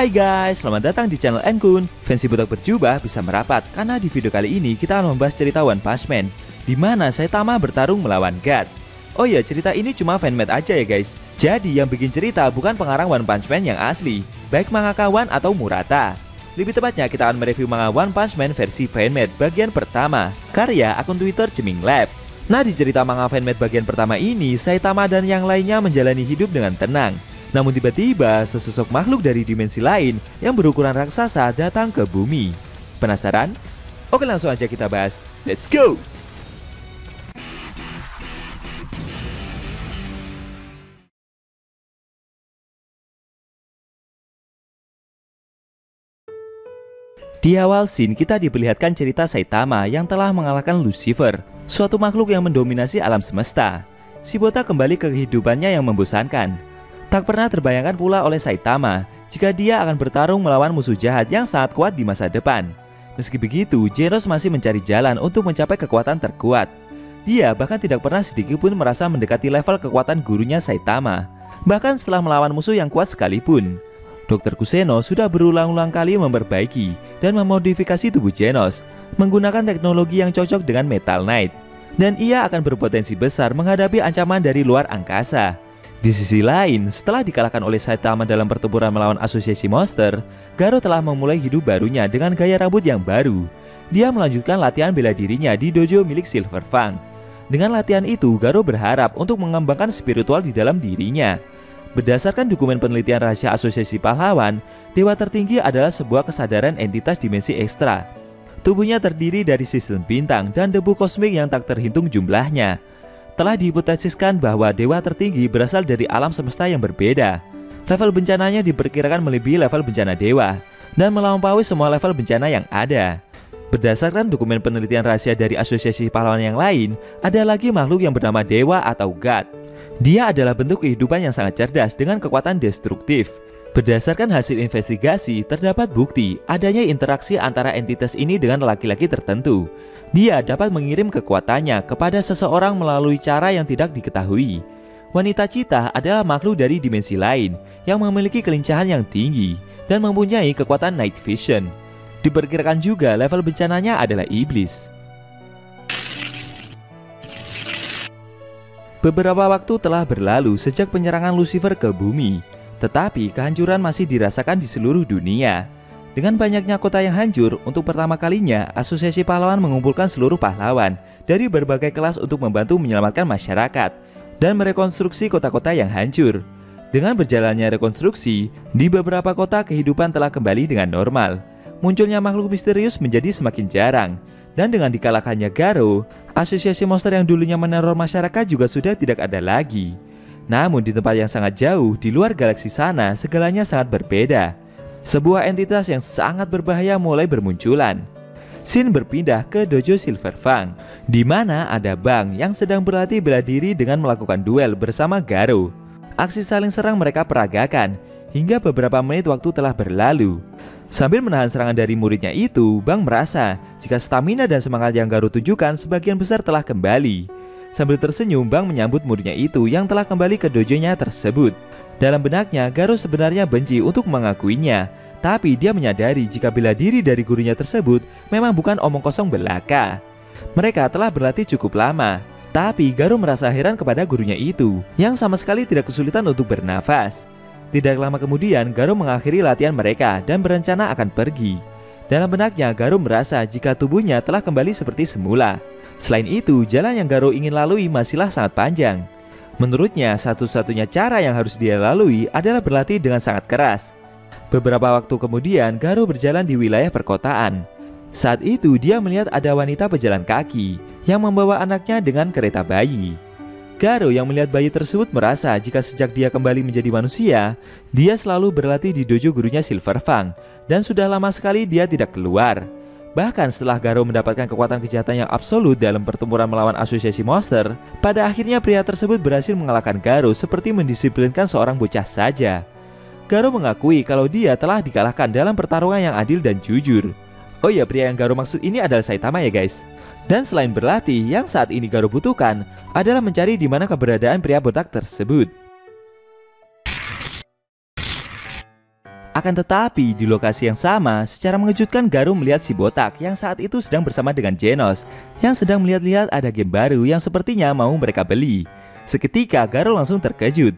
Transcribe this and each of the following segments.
Hai guys, selamat datang di channel Enkun. Fancy botak berjubah bisa merapat karena di video kali ini kita akan membahas cerita One Punch Man di mana Saitama bertarung melawan God. Oh iya, cerita ini cuma fanmade aja ya guys. Jadi yang bikin cerita bukan pengarang One Punch Man yang asli, baik mangaka One atau Murata. Lebih tepatnya kita akan mereview manga One Punch Man versi fanmade bagian pertama, karya akun Twitter Ceming Lab. Nah, di cerita manga fanmade bagian pertama ini, Saitama dan yang lainnya menjalani hidup dengan tenang. Namun tiba-tiba sesosok makhluk dari dimensi lain yang berukuran raksasa datang ke bumi. Penasaran? Oke, langsung aja kita bahas. Let's go! Di awal scene kita diperlihatkan cerita Saitama yang telah mengalahkan Lucifer, suatu makhluk yang mendominasi alam semesta. Si botak kembali ke kehidupannya yang membosankan. Tak pernah terbayangkan pula oleh Saitama jika dia akan bertarung melawan musuh jahat yang sangat kuat di masa depan. Meski begitu, Genos masih mencari jalan untuk mencapai kekuatan terkuat. Dia bahkan tidak pernah sedikitpun merasa mendekati level kekuatan gurunya Saitama, bahkan setelah melawan musuh yang kuat sekalipun. Dr. Kuseno sudah berulang-ulang kali memperbaiki dan memodifikasi tubuh Genos menggunakan teknologi yang cocok dengan Metal Knight, dan ia akan berpotensi besar menghadapi ancaman dari luar angkasa. Di sisi lain, setelah dikalahkan oleh Saitama dalam pertempuran melawan asosiasi monster, Garo telah memulai hidup barunya dengan gaya rambut yang baru. Dia melanjutkan latihan bela dirinya di dojo milik Silver Fang. Dengan latihan itu, Garo berharap untuk mengembangkan spiritual di dalam dirinya. Berdasarkan dokumen penelitian rahasia asosiasi pahlawan, dewa tertinggi adalah sebuah kesadaran entitas dimensi ekstra. Tubuhnya terdiri dari sistem bintang dan debu kosmik yang tak terhitung jumlahnya. Telah dihipotesiskan bahwa dewa tertinggi berasal dari alam semesta yang berbeda. Level bencananya diperkirakan melebihi level bencana dewa dan melampaui semua level bencana yang ada. Berdasarkan dokumen penelitian rahasia dari asosiasi pahlawan yang lain, ada lagi makhluk yang bernama dewa atau God. Dia adalah bentuk kehidupan yang sangat cerdas dengan kekuatan destruktif. Berdasarkan hasil investigasi, terdapat bukti adanya interaksi antara entitas ini dengan laki-laki tertentu. Dia dapat mengirim kekuatannya kepada seseorang melalui cara yang tidak diketahui. Wanita Cita adalah makhluk dari dimensi lain yang memiliki kelincahan yang tinggi dan mempunyai kekuatan night vision. Diperkirakan juga level bencananya adalah iblis. Beberapa waktu telah berlalu sejak penyerangan Lucifer ke bumi, tetapi kehancuran masih dirasakan di seluruh dunia. Dengan banyaknya kota yang hancur, untuk pertama kalinya asosiasi pahlawan mengumpulkan seluruh pahlawan dari berbagai kelas untuk membantu menyelamatkan masyarakat dan merekonstruksi kota-kota yang hancur. Dengan berjalannya rekonstruksi, di beberapa kota kehidupan telah kembali dengan normal. Munculnya makhluk misterius menjadi semakin jarang, dan dengan dikalahkannya Garo, asosiasi monster yang dulunya meneror masyarakat juga sudah tidak ada lagi. Namun di tempat yang sangat jauh di luar galaksi sana, segalanya sangat berbeda. Sebuah entitas yang sangat berbahaya mulai bermunculan. Scene berpindah ke dojo Silver Fang, di mana ada Bang yang sedang berlatih bela diri dengan melakukan duel bersama Garo. Aksi saling serang mereka peragakan hingga beberapa menit waktu telah berlalu. Sambil menahan serangan dari muridnya itu, Bang merasa jika stamina dan semangat yang Garo tunjukkan sebagian besar telah kembali. Sambil tersenyum, Bang menyambut muridnya itu yang telah kembali ke dojonya tersebut. Dalam benaknya, Garo sebenarnya benci untuk mengakuinya, tapi dia menyadari jika bela diri dari gurunya tersebut memang bukan omong kosong belaka. Mereka telah berlatih cukup lama, tapi Garo merasa heran kepada gurunya itu yang sama sekali tidak kesulitan untuk bernafas. Tidak lama kemudian, Garo mengakhiri latihan mereka dan berencana akan pergi. Dalam benaknya, Garo merasa jika tubuhnya telah kembali seperti semula. Selain itu, jalan yang Garo ingin lalui masihlah sangat panjang. Menurutnya, satu-satunya cara yang harus dia lalui adalah berlatih dengan sangat keras. Beberapa waktu kemudian, Garo berjalan di wilayah perkotaan. Saat itu, dia melihat ada wanita pejalan kaki yang membawa anaknya dengan kereta bayi. Garo yang melihat bayi tersebut merasa jika sejak dia kembali menjadi manusia, dia selalu berlatih di dojo gurunya Silver Fang, dan sudah lama sekali dia tidak keluar. Bahkan setelah Garo mendapatkan kekuatan kejahatan yang absolut dalam pertempuran melawan asosiasi monster, pada akhirnya pria tersebut berhasil mengalahkan Garo seperti mendisiplinkan seorang bocah saja. Garo mengakui kalau dia telah dikalahkan dalam pertarungan yang adil dan jujur. Oh iya, pria yang Garo maksud ini adalah Saitama ya guys. Dan selain berlatih, yang saat ini Garo butuhkan adalah mencari di mana keberadaan pria botak tersebut. Akan tetapi di lokasi yang sama, secara mengejutkan Garou melihat si botak yang saat itu sedang bersama dengan Genos yang sedang melihat-lihat ada game baru yang sepertinya mau mereka beli. Seketika Garou langsung terkejut.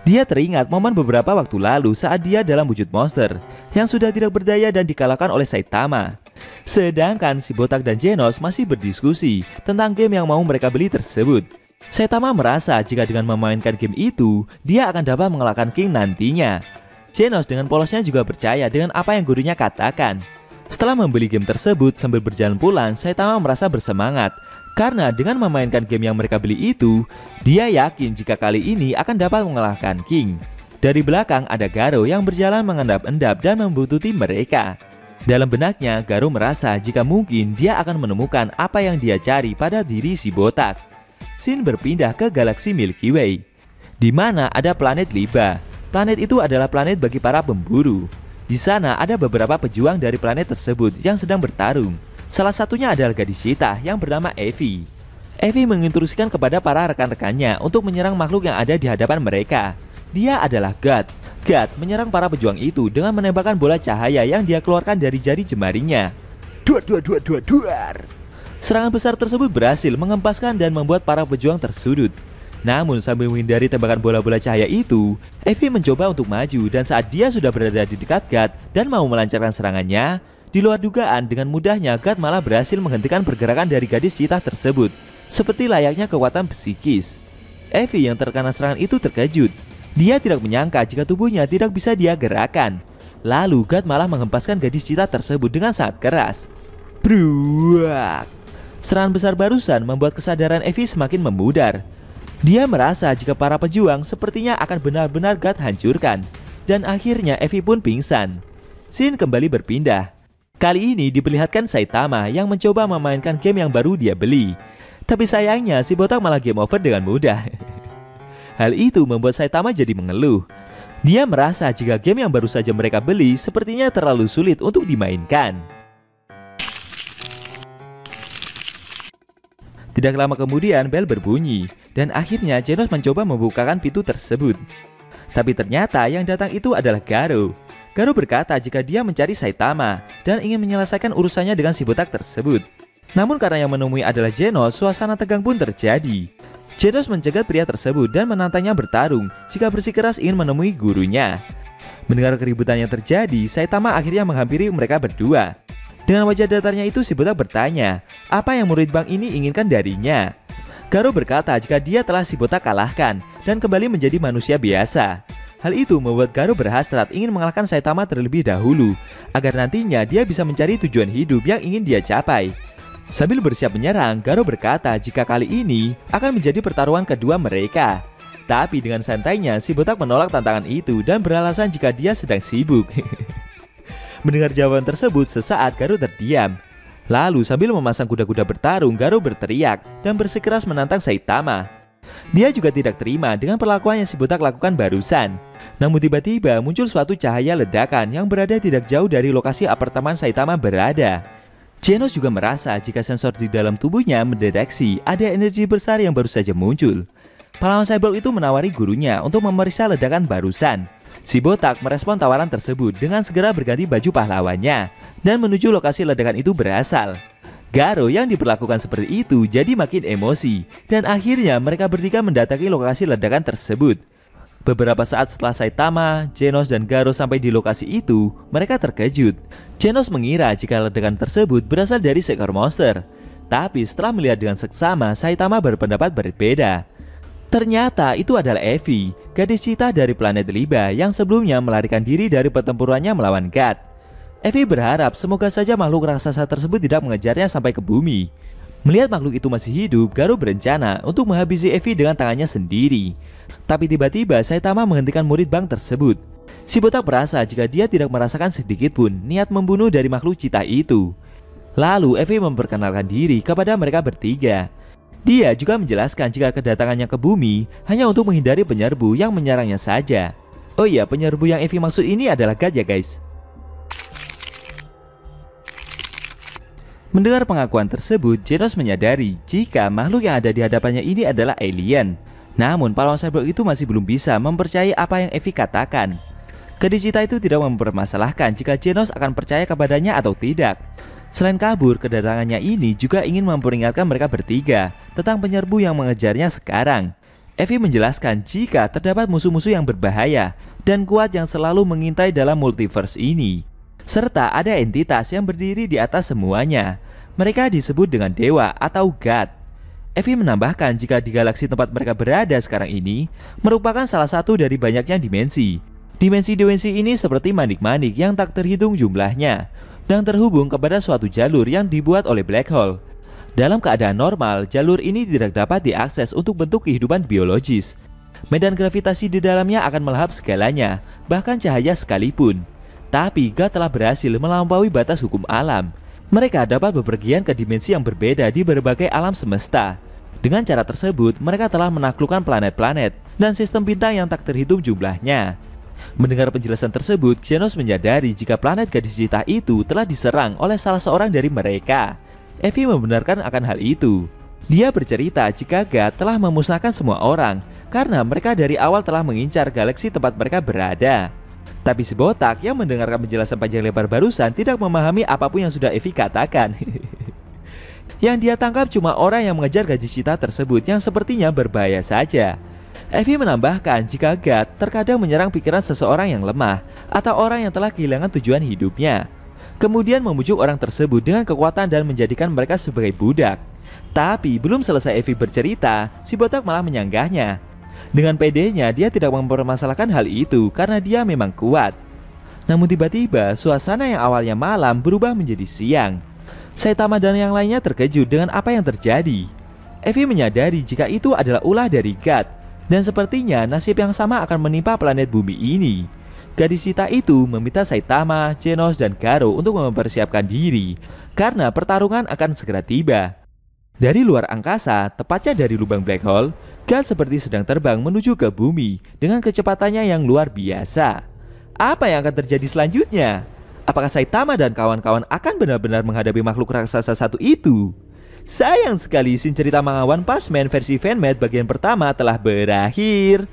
Dia teringat momen beberapa waktu lalu saat dia dalam wujud monster yang sudah tidak berdaya dan dikalahkan oleh Saitama. Sedangkan si botak dan Genos masih berdiskusi tentang game yang mau mereka beli tersebut. Saitama merasa jika dengan memainkan game itu, dia akan dapat mengalahkan King nantinya. Genos dengan polosnya juga percaya dengan apa yang gurunya katakan. Setelah membeli game tersebut sambil berjalan pulang, Saitama merasa bersemangat. Karena dengan memainkan game yang mereka beli itu, dia yakin jika kali ini akan dapat mengalahkan King. Dari belakang ada Garou yang berjalan mengendap-endap dan membuntuti mereka. Dalam benaknya, Garou merasa jika mungkin dia akan menemukan apa yang dia cari pada diri si botak. Scene berpindah ke galaksi Milky Way, di mana ada planet Liba. Planet itu adalah planet bagi para pemburu. Di sana ada beberapa pejuang dari planet tersebut yang sedang bertarung. Salah satunya adalah gadis Cheetah yang bernama Evie. Evie menginstruksikan kepada para rekan-rekannya untuk menyerang makhluk yang ada di hadapan mereka. Dia adalah God. God menyerang para pejuang itu dengan menembakkan bola cahaya yang dia keluarkan dari jari jemarinya. Duar. Serangan besar tersebut berhasil mengempaskan dan membuat para pejuang tersudut. Namun sambil menghindari tembakan bola-bola cahaya itu, Evie mencoba untuk maju dan saat dia sudah berada di dekat God dan mau melancarkan serangannya, di luar dugaan dengan mudahnya God malah berhasil menghentikan pergerakan dari gadis Cheetah tersebut, seperti layaknya kekuatan psikis. Evie yang terkena serangan itu terkejut. Dia tidak menyangka jika tubuhnya tidak bisa dia gerakkan. Lalu God malah menghempaskan gadis Cheetah tersebut dengan sangat keras. Bruak. Serangan besar barusan membuat kesadaran Evie semakin memudar. Dia merasa jika para pejuang sepertinya akan benar-benar God hancurkan. Dan akhirnya Evie pun pingsan. Scene kembali berpindah. Kali ini diperlihatkan Saitama yang mencoba memainkan game yang baru dia beli. Tapi sayangnya si botak malah game over dengan mudah. Hal itu membuat Saitama jadi mengeluh. Dia merasa jika game yang baru saja mereka beli sepertinya terlalu sulit untuk dimainkan. Tidak lama kemudian bel berbunyi dan akhirnya Genos mencoba membukakan pintu tersebut. Tapi ternyata yang datang itu adalah Garou. Garou berkata jika dia mencari Saitama dan ingin menyelesaikan urusannya dengan si botak tersebut. Namun karena yang menemui adalah Genos, suasana tegang pun terjadi. Genos mencegat pria tersebut dan menantangnya bertarung jika bersikeras ingin menemui gurunya. Mendengar keributan yang terjadi, Saitama akhirnya menghampiri mereka berdua. Dengan wajah datarnya itu si botak bertanya, apa yang murid Bang ini inginkan darinya? Garou berkata jika dia telah si botak kalahkan dan kembali menjadi manusia biasa. Hal itu membuat Garou berhasrat ingin mengalahkan Saitama terlebih dahulu, agar nantinya dia bisa mencari tujuan hidup yang ingin dia capai. Sambil bersiap menyerang, Garou berkata jika kali ini akan menjadi pertarungan kedua mereka. Tapi dengan santainya si botak menolak tantangan itu dan beralasan jika dia sedang sibuk. Mendengar jawaban tersebut, sesaat Garou terdiam. Lalu sambil memasang kuda-kuda bertarung, Garou berteriak dan bersikeras menantang Saitama. Dia juga tidak terima dengan perlakuan yang si botak lakukan barusan. Namun tiba-tiba muncul suatu cahaya ledakan yang berada tidak jauh dari lokasi apartemen Saitama berada. Genos juga merasa jika sensor di dalam tubuhnya mendeteksi ada energi besar yang baru saja muncul. Pahlawan cyborg itu menawari gurunya untuk memeriksa ledakan barusan. Si botak merespon tawaran tersebut dengan segera berganti baju pahlawannya dan menuju lokasi ledakan itu berasal. Garou yang diperlakukan seperti itu jadi makin emosi dan akhirnya mereka bertiga mendatangi lokasi ledakan tersebut. Beberapa saat setelah Saitama, Genos dan Garou sampai di lokasi itu, mereka terkejut. Genos mengira jika ledakan tersebut berasal dari seekor monster. Tapi setelah melihat dengan seksama, Saitama berpendapat berbeda. Ternyata itu adalah Evie, gadis Cheetah dari planet Liba yang sebelumnya melarikan diri dari pertempurannya melawan God. Evie berharap semoga saja makhluk raksasa tersebut tidak mengejarnya sampai ke bumi. Melihat makhluk itu masih hidup, Garou berencana untuk menghabisi Evie dengan tangannya sendiri. Tapi tiba-tiba Saitama menghentikan murid Bang tersebut. Si botak merasa jika dia tidak merasakan sedikit pun niat membunuh dari makhluk Cheetah itu. Lalu Evie memperkenalkan diri kepada mereka bertiga. Dia juga menjelaskan jika kedatangannya ke bumi hanya untuk menghindari penyerbu yang menyerangnya saja. Oh iya, penyerbu yang Evie maksud ini adalah God ya guys. Mendengar pengakuan tersebut, Genos menyadari jika makhluk yang ada di hadapannya ini adalah alien. Namun pahlawan cyborg itu masih belum bisa mempercayai apa yang Evie katakan. Gadis Cita itu tidak mempermasalahkan jika Genos akan percaya kepadanya atau tidak. Selain kabur, kedatangannya ini juga ingin memperingatkan mereka bertiga tentang penyerbu yang mengejarnya sekarang. Evie menjelaskan jika terdapat musuh-musuh yang berbahaya dan kuat yang selalu mengintai dalam multiverse ini, serta ada entitas yang berdiri di atas semuanya. Mereka disebut dengan dewa atau god. Evie menambahkan jika di galaksi tempat mereka berada sekarang ini merupakan salah satu dari banyaknya dimensi. Dimensi-dimensi ini seperti manik-manik yang tak terhitung jumlahnya dan terhubung kepada suatu jalur yang dibuat oleh black hole. Dalam keadaan normal, jalur ini tidak dapat diakses untuk bentuk kehidupan biologis. Medan gravitasi di dalamnya akan melahap segalanya, bahkan cahaya sekalipun. Tapi God telah berhasil melampaui batas hukum alam. Mereka dapat bepergian ke dimensi yang berbeda di berbagai alam semesta. Dengan cara tersebut, mereka telah menaklukkan planet-planet dan sistem bintang yang tak terhitung jumlahnya. Mendengar penjelasan tersebut, Genos menyadari jika planet Gadis Cita itu telah diserang oleh salah seorang dari mereka. Evie membenarkan akan hal itu. Dia bercerita jika God telah memusnahkan semua orang karena mereka dari awal telah mengincar galaksi tempat mereka berada. Tapi si botak yang mendengarkan penjelasan panjang lebar barusan tidak memahami apapun yang sudah Evie katakan. Yang dia tangkap cuma orang yang mengejar Gadis Cita tersebut yang sepertinya berbahaya saja. Evie menambahkan jika God terkadang menyerang pikiran seseorang yang lemah atau orang yang telah kehilangan tujuan hidupnya, kemudian membujuk orang tersebut dengan kekuatan dan menjadikan mereka sebagai budak. Tapi belum selesai Evie bercerita, si botak malah menyanggahnya. Dengan pedenya, dia tidak mempermasalahkan hal itu karena dia memang kuat. Namun tiba-tiba suasana yang awalnya malam berubah menjadi siang. Saitama dan yang lainnya terkejut dengan apa yang terjadi. Evie menyadari jika itu adalah ulah dari God. Dan sepertinya nasib yang sama akan menimpa planet bumi ini. Gadis Cita itu meminta Saitama, Genos, dan Garo untuk mempersiapkan diri karena pertarungan akan segera tiba. Dari luar angkasa, tepatnya dari lubang black hole, God seperti sedang terbang menuju ke bumi dengan kecepatannya yang luar biasa. Apa yang akan terjadi selanjutnya? Apakah Saitama dan kawan-kawan akan benar-benar menghadapi makhluk raksasa satu itu? Sayang sekali scene cerita manga One Punch Man versi fanmade bagian pertama telah berakhir.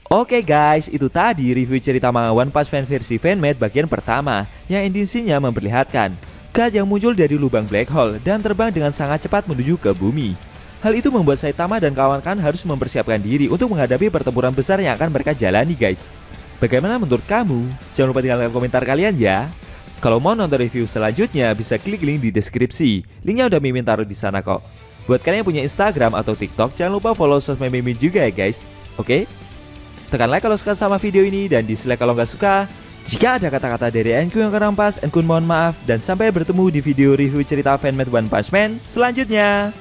Oke guys, itu tadi review cerita manga One Punch Man versi fanmade bagian pertama yang ending scene-nya memperlihatkan God yang muncul dari lubang black hole dan terbang dengan sangat cepat menuju ke bumi. Hal itu membuat Saitama dan kawan-kawan harus mempersiapkan diri untuk menghadapi pertempuran besar yang akan mereka jalani guys. Bagaimana menurut kamu? Jangan lupa tinggalkan komentar kalian ya. Kalau mau nonton review selanjutnya bisa klik link di deskripsi. Linknya udah Mimin taruh di sana kok. Buat kalian yang punya Instagram atau TikTok, jangan lupa follow sosmed Mimin juga ya guys. Oke? Tekan like kalau suka sama video ini dan dislike kalau nggak suka. Jika ada kata-kata dari Enku yang kurang pas, Enku mohon maaf. Dan sampai bertemu di video review cerita fanmade One Punch Man selanjutnya.